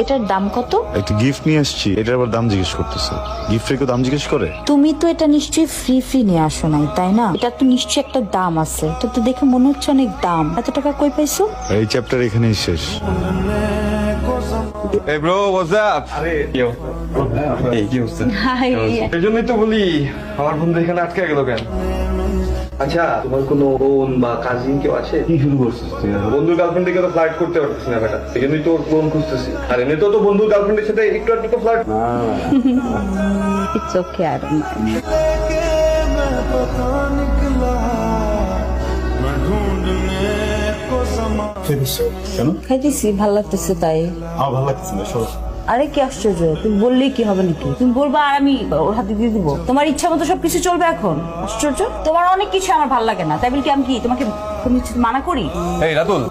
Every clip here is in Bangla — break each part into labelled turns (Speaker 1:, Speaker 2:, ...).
Speaker 1: এটার দাম কত?
Speaker 2: একটা গিফট নিয়ে আসছি, এটার আবার দাম জিজ্ঞেস করতেছে। গিফটের কেউ দাম জিজ্ঞেস করে?
Speaker 1: তুমি তো এটা নিশ্চয়ই ফ্রি নিয়ে আসো নাই, তাই না? এটা তো নিশ্চয়ই একটা দাম আছে। তো তো দেখে মনে হচ্ছে অনেক দাম। এত টাকা কই পাইছো?
Speaker 2: এই চ্যাপ্টার এখানেই শেষ।
Speaker 3: এই ব্রো হোয়াটস আপ? আরে এই কি হচ্ছে?
Speaker 1: হাই।
Speaker 3: এই জন্যই তো বলি আমার বন্ধু এখানে আটকে গেল কেন। আচ্ছা তোমার কোনো বোন বা কাজিন কেউ আছে? কি শুরু করছিস তুই? বন্ধুর গার্লফ্রেন্ড থেকে তো ফ্লার্ট করতে পারছিস না বেটা, এই জন্যই তো ওর বোন খুঁজতেছি। আর এমনি তো বন্ধুর গার্লফ্রেন্ডের সাথে একটু একটু তো flirt.
Speaker 1: It's okay, I don't mind.
Speaker 4: কেন?
Speaker 1: খাইতেছি, ভালো লাগতেছে তাই।
Speaker 4: আমার ভালো লাগতেছে না, সরো।
Speaker 1: আরে কি আশ্চর্য, তুমি বললেই কি হবে নাকি? তুমি বলবা আর আমি ওর হাতে দিয়ে দিবো? তোমার ইচ্ছা মতো সবকিছু চলবে এখন? আশ্চর্য, তোমার অনেক কিছু আমার ভালো লাগে না, তাই বলি কি আমি কি তোমাকে কোনো কিছু মানা করি?
Speaker 3: এই রাতুল,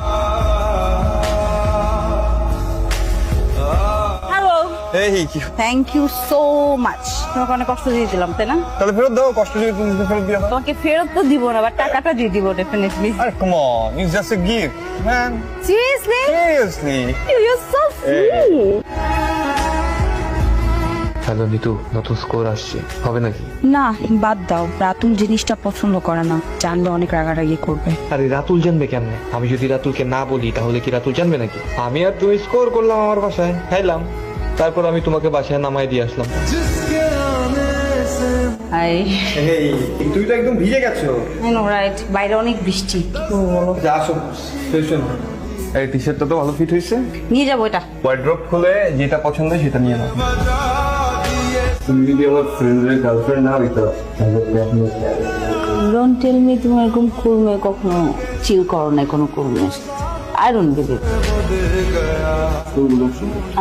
Speaker 1: হ্যালো,
Speaker 3: এই কি
Speaker 1: থ্যাংক ইউ সো মাচ। তোমাকে অনেক কষ্ট দিয়ে দিলাম, তাই না?
Speaker 3: তাহলে ফেরত দাও, কষ্ট যদি তুমি ফেরত দিও না।
Speaker 1: তোমাকে ফেরত তো দিব না, বাট টাকাটা দিয়ে দিব ডেফিনেটলি।
Speaker 3: আরে come on, it's just a gift man,
Speaker 1: seriously?
Speaker 3: Seriously.
Speaker 1: You so sweet.
Speaker 5: Hello Nitu, নতুন স্কোর আসছে, হবে নাকি?
Speaker 6: না, বাদ দাও। রাতুল জিনিসটা পছন্দ করে না, জানলে অনেক রাগারাগি করবে।
Speaker 5: আরে রাতুল জানবে কেমনে? আমি যদি রাতুলকে না বলি তাহলে কি রাতুল জানবে নাকি? আমি আর তুমি স্কোর করলাম আমার বাসায়, খাইলাম, তারপর আমি তোমাকে বাসায় নামাই দিয়ে আসলাম।
Speaker 1: হাই।
Speaker 3: এই তুই তো একদম ভিজে গেছো।
Speaker 1: আই নো রাইট, বাইরে অনেক বৃষ্টি।
Speaker 3: যা আসো ফ্যাশন। এই টি-শার্টটা তো ভালো ফিট হয়েছে।
Speaker 1: নিয়ে যাবো এটা।
Speaker 3: ওয়ার্ড্রপ খুলে যেটা পছন্দ হয় সেটা নিয়ে নাও। তুমি যদি আমার ফ্রেন্ডের গার্লফ্রেন্ড না হইতো
Speaker 1: ডোন্ট টেল মি তুমি এরকম করবে, কখনো চিল করো না কোনো করবে। I don't believe.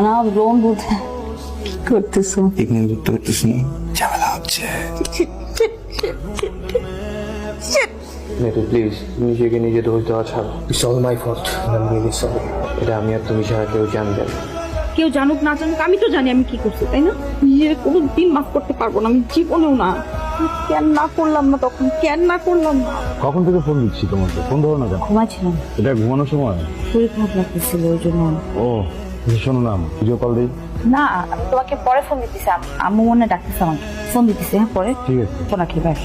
Speaker 1: না ডোন্ট ডু দ্যাট। কি করতেছো?
Speaker 3: এখানে যুক্ত করতেছি না, ঝামেলা হচ্ছে।
Speaker 5: নিতু প্লিজ, নিজেকে নিজে দোষ দেওয়া ছাড়ো। It's all my fault, I am really sorry. এটা আমি আর তুমি ছাড়া কেউ জানবে না।
Speaker 6: কেউ জানুক না জানুক, আমি তো জানি আমি কি করছি, তাই না? নিজের কোনো দিন মাফ করতে পারবো না, আমি জীবনেও না। কেন না করলাম না তখন, কেন না করলাম না?
Speaker 2: কখন থেকে ফোন দিচ্ছি তোমাকে, ফোন ধরো না কেন?
Speaker 1: ঘুমাচ্ছিলাম,
Speaker 2: এটা ঘুমানোর সময়?
Speaker 1: শরীর খারাপ লাগতেছিল ওই জন্য।
Speaker 2: ও শোনো না, ভিডিও কল দিই।
Speaker 1: না, তোমাকে পরে ফোন দিতেছি। আম্মু মনে ডাকতেছে আমাকে, ফোন দিতেছি। হ্যাঁ পরে
Speaker 2: ঠিক আছে।
Speaker 1: ফোন রাখি, বাই।